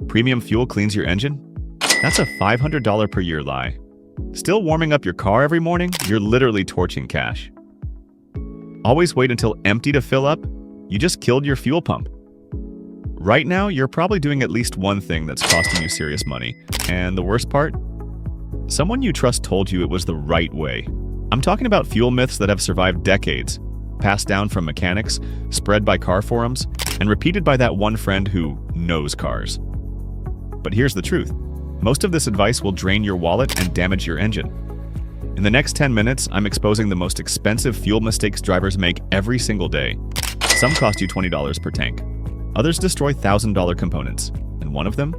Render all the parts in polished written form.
premium fuel cleans your engine? That's a $500 per year lie. Still warming up your car every morning? You're literally torching cash. Always wait until empty to fill up? You just killed your fuel pump. Right now, you're probably doing at least one thing that's costing you serious money. And the worst part? Someone you trust told you it was the right way. I'm talking about fuel myths that have survived decades, passed down from mechanics, spread by car forums, and repeated by that one friend who knows cars. But here's the truth. Most of this advice will drain your wallet and damage your engine. In the next 10 minutes, I'm exposing the most expensive fuel mistakes drivers make every single day. Some cost you $20 per tank. Others destroy $1,000 components. And one of them?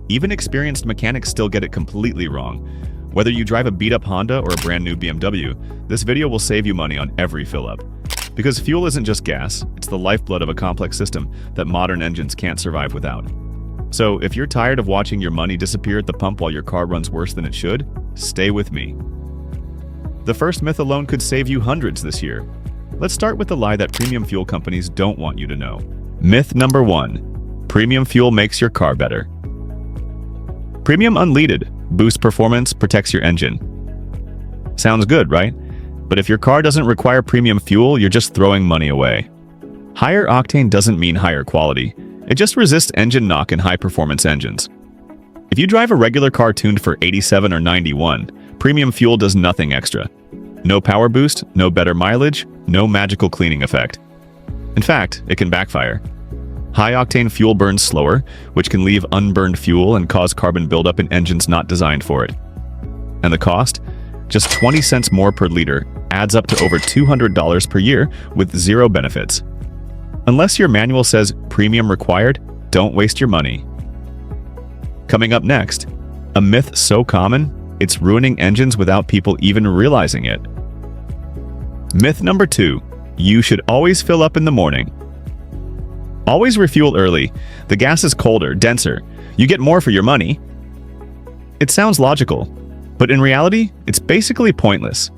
Even experienced mechanics still get it completely wrong. Whether you drive a beat-up Honda or a brand new BMW, this video will save you money on every fill-up. Because fuel isn't just gas, it's the lifeblood of a complex system that modern engines can't survive without. So if you're tired of watching your money disappear at the pump while your car runs worse than it should, stay with me. The first myth alone could save you hundreds this year. Let's start with the lie that premium fuel companies don't want you to know. Myth number 1. Premium fuel makes your car better. Premium unleaded boosts performance, protects your engine. Sounds good, right? But if your car doesn't require premium fuel, you're just throwing money away. Higher octane doesn't mean higher quality. It just resists engine knock in high-performance engines. If you drive a regular car tuned for 87 or 91, premium fuel does nothing extra. No power boost, no better mileage, no magical cleaning effect. In fact, it can backfire. High-octane fuel burns slower, which can leave unburned fuel and cause carbon buildup in engines not designed for it. And the cost? Just 20 cents more per liter adds up to over $200 per year with zero benefits. Unless your manual says premium required, don't waste your money. Coming up next, a myth so common, it's ruining engines without people even realizing it. Myth number 2, you should always fill up in the morning. Always refuel early. The gas is colder, denser. You get more for your money. It sounds logical, but in reality, it's basically pointless.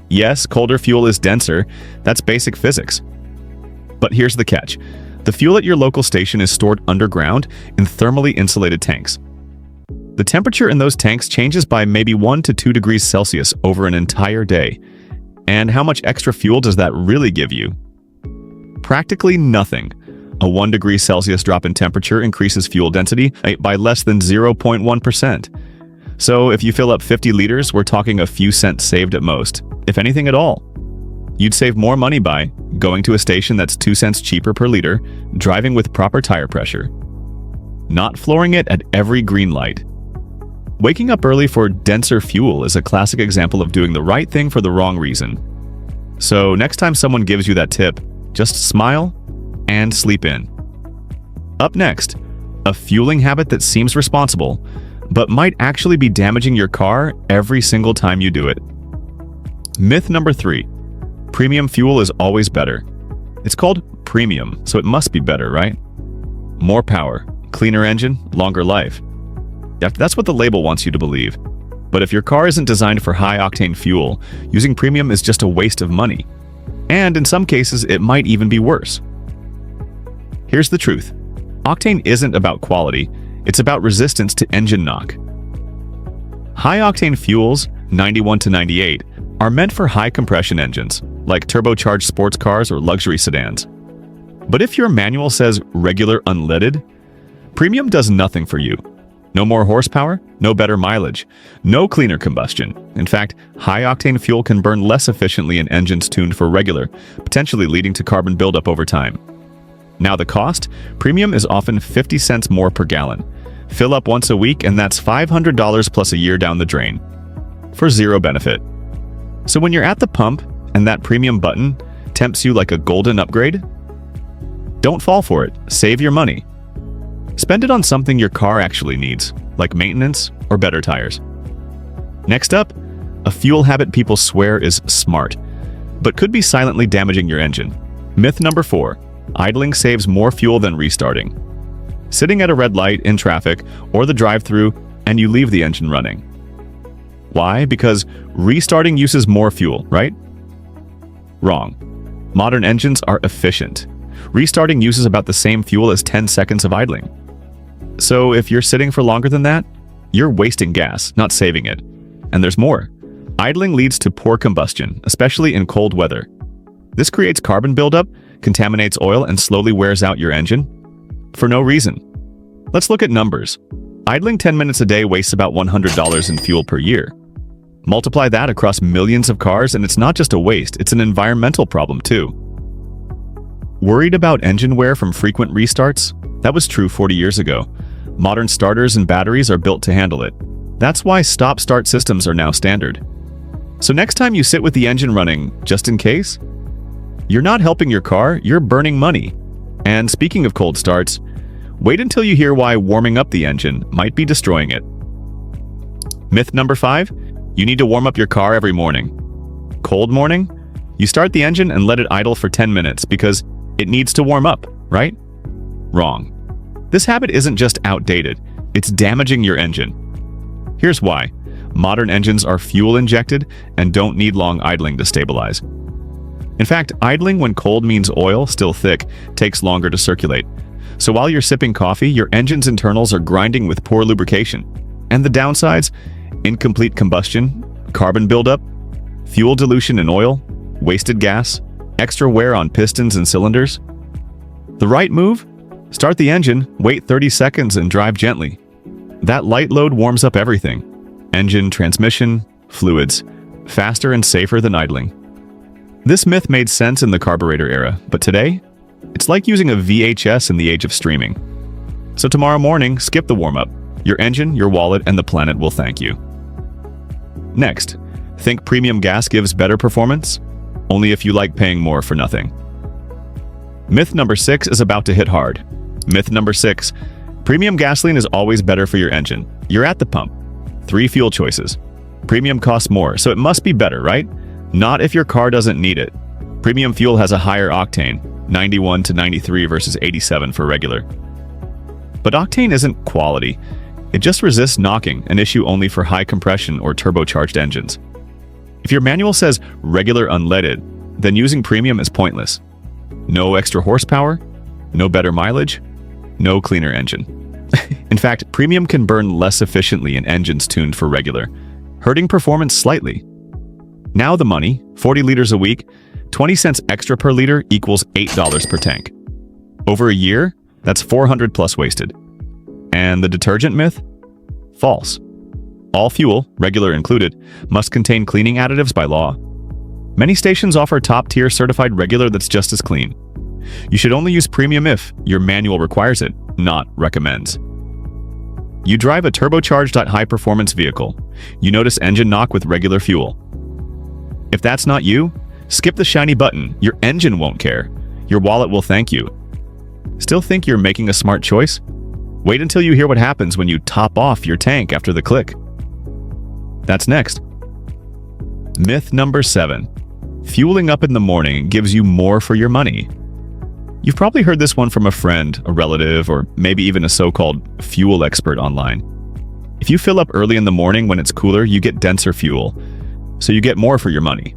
Yes, colder fuel is denser. That's basic physics. But here's the catch. The fuel at your local station is stored underground in thermally insulated tanks. The temperature in those tanks changes by maybe 1 to 2 degrees Celsius over an entire day. And how much extra fuel does that really give you? Practically nothing. A 1 degree Celsius drop in temperature increases fuel density by less than 0.1%. So if you fill up 50 liters, we're talking a few cents saved at most, if anything at all. You'd save more money by going to a station that's 2 cents cheaper per liter, driving with proper tire pressure, not flooring it at every green light. Waking up early for denser fuel is a classic example of doing the right thing for the wrong reason. So next time someone gives you that tip, just smile and sleep in. Up next, a fueling habit that seems responsible, but might actually be damaging your car every single time you do it. Myth number 3. Premium fuel is always better. It's called premium, so it must be better, right? More power, cleaner engine, longer life. That's what the label wants you to believe. But if your car isn't designed for high-octane fuel, using premium is just a waste of money. And in some cases, it might even be worse. Here's the truth. Octane isn't about quality, it's about resistance to engine knock. High-octane fuels, 91 to 98, are meant for high-compression engines, like turbocharged sports cars or luxury sedans. But if your manual says regular unleaded, premium does nothing for you. No more horsepower, no better mileage, no cleaner combustion. In fact, high-octane fuel can burn less efficiently in engines tuned for regular, potentially leading to carbon buildup over time. Now the cost? Premium is often 50 cents more per gallon. Fill up once a week and that's $500 plus a year down the drain, for zero benefit. So when you're at the pump and that premium button tempts you like a golden upgrade, don't fall for it. Save your money. Spend it on something your car actually needs, like maintenance or better tires. Next up, a fuel habit people swear is smart, but could be silently damaging your engine. Myth number 4. Idling saves more fuel than restarting. Sitting at a red light in traffic or the drive-thru and you leave the engine running. Why? Because restarting uses more fuel, right? Wrong. Modern engines are efficient. Restarting uses about the same fuel as 10 seconds of idling. So if you're sitting for longer than that, you're wasting gas, not saving it. And there's more. Idling leads to poor combustion, especially in cold weather. This creates carbon buildup, contaminates oil, and slowly wears out your engine for no reason. Let's look at numbers. Idling 10 minutes a day wastes about $100 in fuel per year. Multiply that across millions of cars, and it's not just a waste, it's an environmental problem too. Worried about engine wear from frequent restarts? That was true 40 years ago. Modern starters and batteries are built to handle it. That's why stop-start systems are now standard. So next time you sit with the engine running, just in case, you're not helping your car, you're burning money. And speaking of cold starts, wait until you hear why warming up the engine might be destroying it. Myth number 5, you need to warm up your car every morning. Cold morning? You start the engine and let it idle for 10 minutes because it needs to warm up, right? Wrong. This habit isn't just outdated, it's damaging your engine. Here's why. Modern engines are fuel injected and don't need long idling to stabilize. In fact, idling when cold means oil, still thick, takes longer to circulate. So while you're sipping coffee, your engine's internals are grinding with poor lubrication. And the downsides? Incomplete combustion, carbon buildup, fuel dilution in oil, wasted gas, extra wear on pistons and cylinders. The right move? Start the engine, wait 30 seconds and drive gently. That light load warms up everything. Engine, transmission, fluids. Faster and safer than idling. This myth made sense in the carburetor era, but today, it's like using a VHS in the age of streaming. So tomorrow morning, skip the warm-up. Your engine, your wallet, and the planet will thank you. Next, think premium gas gives better performance? Only if you like paying more for nothing. Myth number 6 is about to hit hard. Myth number 6, premium gasoline is always better for your engine. You're at the pump. 3 fuel choices. Premium costs more, so it must be better, right? Not if your car doesn't need it. Premium fuel has a higher octane, 91 to 93 versus 87 for regular. But octane isn't quality. It just resists knocking, an issue only for high compression or turbocharged engines. If your manual says regular unleaded, then using premium is pointless. No extra horsepower, no better mileage, no cleaner engine. In fact, premium can burn less efficiently in engines tuned for regular, hurting performance slightly. Now the money, 40 liters a week, 20 cents extra per liter equals $8 per tank. Over a year, that's 400 plus wasted. And the detergent myth? False. All fuel, regular included, must contain cleaning additives by law. Many stations offer top-tier certified regular that's just as clean. You should only use premium if your manual requires it, not recommends. You drive a turbocharged high-performance vehicle. You notice engine knock with regular fuel. If that's not you, skip the shiny button. Your engine won't care. Your wallet will thank you. Still think you're making a smart choice? Wait until you hear what happens when you top off your tank after the click. That's next. Myth number 7. Fueling up in the morning gives you more for your money. You've probably heard this one from a friend, a relative, or maybe even a so-called fuel expert online. If you fill up early in the morning when it's cooler, you get denser fuel, so you get more for your money.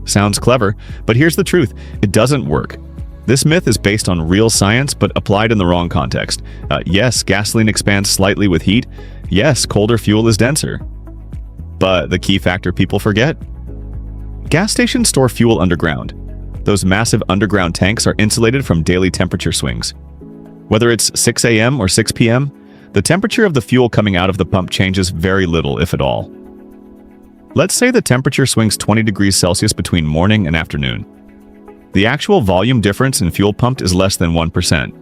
Sounds clever, but here's the truth. It doesn't work. This myth is based on real science, but applied in the wrong context. Yes, gasoline expands slightly with heat. Yes, colder fuel is denser. But the key factor people forget? Gas stations store fuel underground. Those massive underground tanks are insulated from daily temperature swings. Whether it's 6 a.m. or 6 p.m., the temperature of the fuel coming out of the pump changes very little, if at all. Let's say the temperature swings 20 degrees Celsius between morning and afternoon. The actual volume difference in fuel pumped is less than 1%,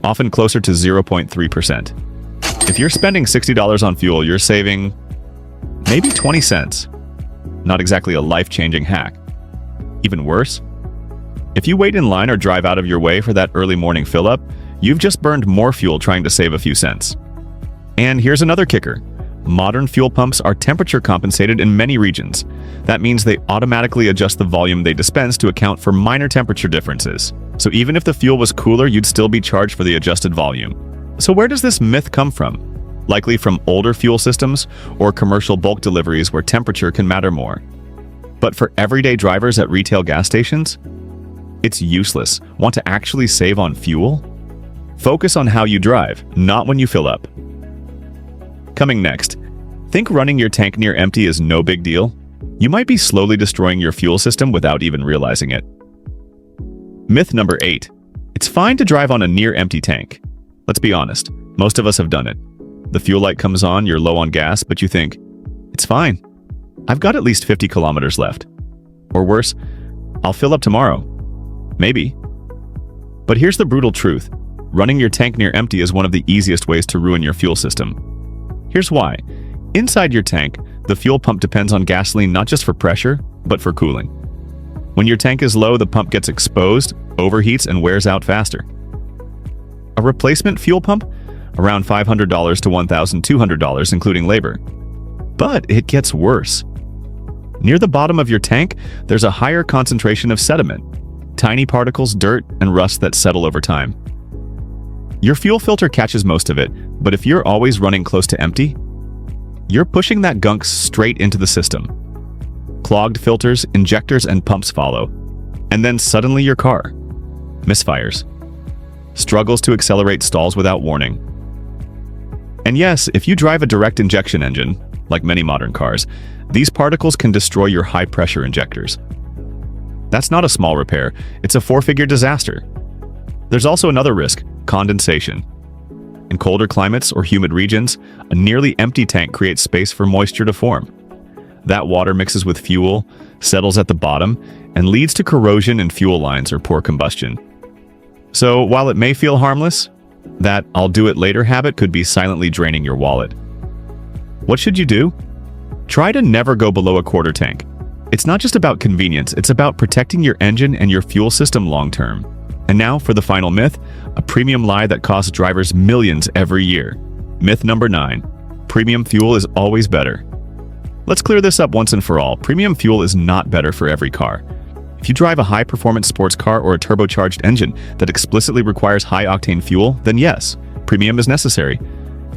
often closer to 0.3%. If you're spending $60 on fuel, you're saving maybe 20 cents. Not exactly a life-changing hack. Even worse, if you wait in line or drive out of your way for that early morning fill-up, you've just burned more fuel trying to save a few cents. And here's another kicker. Modern fuel pumps are temperature compensated in many regions. That means they automatically adjust the volume they dispense to account for minor temperature differences. So even if the fuel was cooler, you'd still be charged for the adjusted volume. So where does this myth come from? Likely from older fuel systems or commercial bulk deliveries where temperature can matter more. But for everyday drivers at retail gas stations, it's useless. Want to actually save on fuel? Focus on how you drive, not when you fill up. Coming next, think running your tank near empty is no big deal? You might be slowly destroying your fuel system without even realizing it. Myth number 8. It's fine to drive on a near-empty tank. Let's be honest, most of us have done it. The fuel light comes on, you're low on gas, but you think, it's fine. I've got at least 50 kilometers left. Or worse, I'll fill up tomorrow. Maybe. But here's the brutal truth. Running your tank near empty is one of the easiest ways to ruin your fuel system. Here's why. Inside your tank, the fuel pump depends on gasoline not just for pressure, but for cooling. When your tank is low, the pump gets exposed, overheats, and wears out faster. A replacement fuel pump? Around $500 to $1,200, including labor. But it gets worse. Near the bottom of your tank, there's a higher concentration of sediment, tiny particles, dirt, and rust that settle over time. Your fuel filter catches most of it, but if you're always running close to empty, you're pushing that gunk straight into the system. Clogged filters, injectors, and pumps follow. And then suddenly your car misfires. Struggles to accelerate, stalls without warning. And yes, if you drive a direct injection engine, like many modern cars, these particles can destroy your high-pressure injectors. That's not a small repair, it's a 4-figure disaster. There's also another risk, condensation. In colder climates or humid regions, a nearly empty tank creates space for moisture to form. That water mixes with fuel, settles at the bottom, and leads to corrosion in fuel lines or poor combustion. So while it may feel harmless, that "I'll do it later" habit could be silently draining your wallet. What should you do? Try to never go below a quarter tank. It's not just about convenience, it's about protecting your engine and your fuel system long-term. And now for the final myth, a premium lie that costs drivers millions every year. Myth number 9. Premium fuel is always better. Let's clear this up once and for all. Premium fuel is not better for every car. If you drive a high-performance sports car or a turbocharged engine that explicitly requires high-octane fuel, then yes, premium is necessary.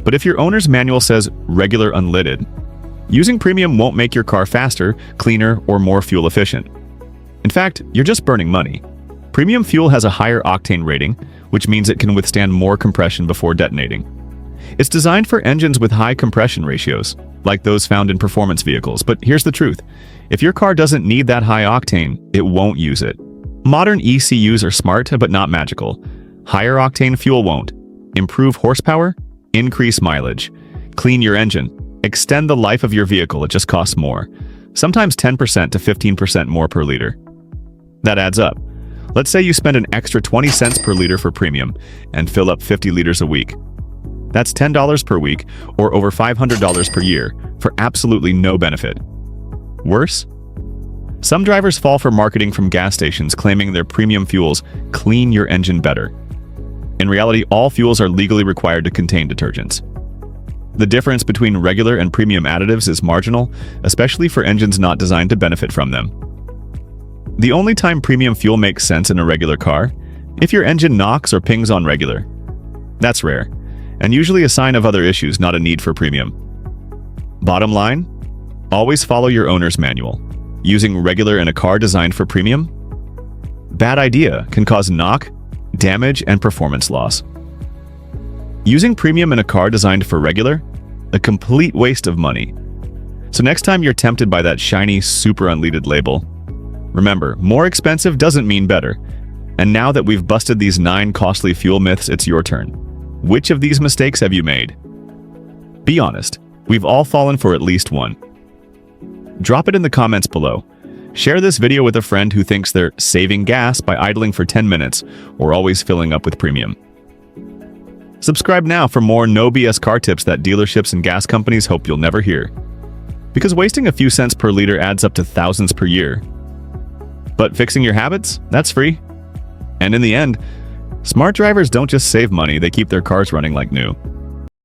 But if your owner's manual says regular unleaded, using premium won't make your car faster, cleaner, or more fuel efficient. In fact, you're just burning money. Premium fuel has a higher octane rating, which means it can withstand more compression before detonating. It's designed for engines with high compression ratios, like those found in performance vehicles. But here's the truth. If your car doesn't need that high octane, it won't use it. Modern ECUs are smart, but not magical. Higher octane fuel won't. Improve horsepower, increase mileage, clean your engine, extend the life of your vehicle. It just costs more. Sometimes 10% to 15% more per liter. That adds up. Let's say you spend an extra 20 cents per liter for premium and fill up 50 liters a week. That's $10 per week, or over $500 per year, for absolutely no benefit. Worse? Some drivers fall for marketing from gas stations claiming their premium fuels clean your engine better. In reality, all fuels are legally required to contain detergents. The difference between regular and premium additives is marginal, especially for engines not designed to benefit from them. The only time premium fuel makes sense in a regular car, if your engine knocks or pings on regular. That's rare, and usually a sign of other issues, not a need for premium. Bottom line, always follow your owner's manual. Using regular in a car designed for premium? Bad idea, can cause knock, damage, and performance loss. Using premium in a car designed for regular? A complete waste of money. So next time you're tempted by that shiny, super unleaded label, remember, more expensive doesn't mean better. And now that we've busted these 9 costly fuel myths, it's your turn. Which of these mistakes have you made? Be honest, we've all fallen for at least one. Drop it in the comments below. Share this video with a friend who thinks they're saving gas by idling for 10 minutes or always filling up with premium. Subscribe now for more no BS car tips that dealerships and gas companies hope you'll never hear. Because wasting a few cents per liter adds up to thousands per year. But fixing your habits? That's free. And in the end, smart drivers don't just save money, they keep their cars running like new.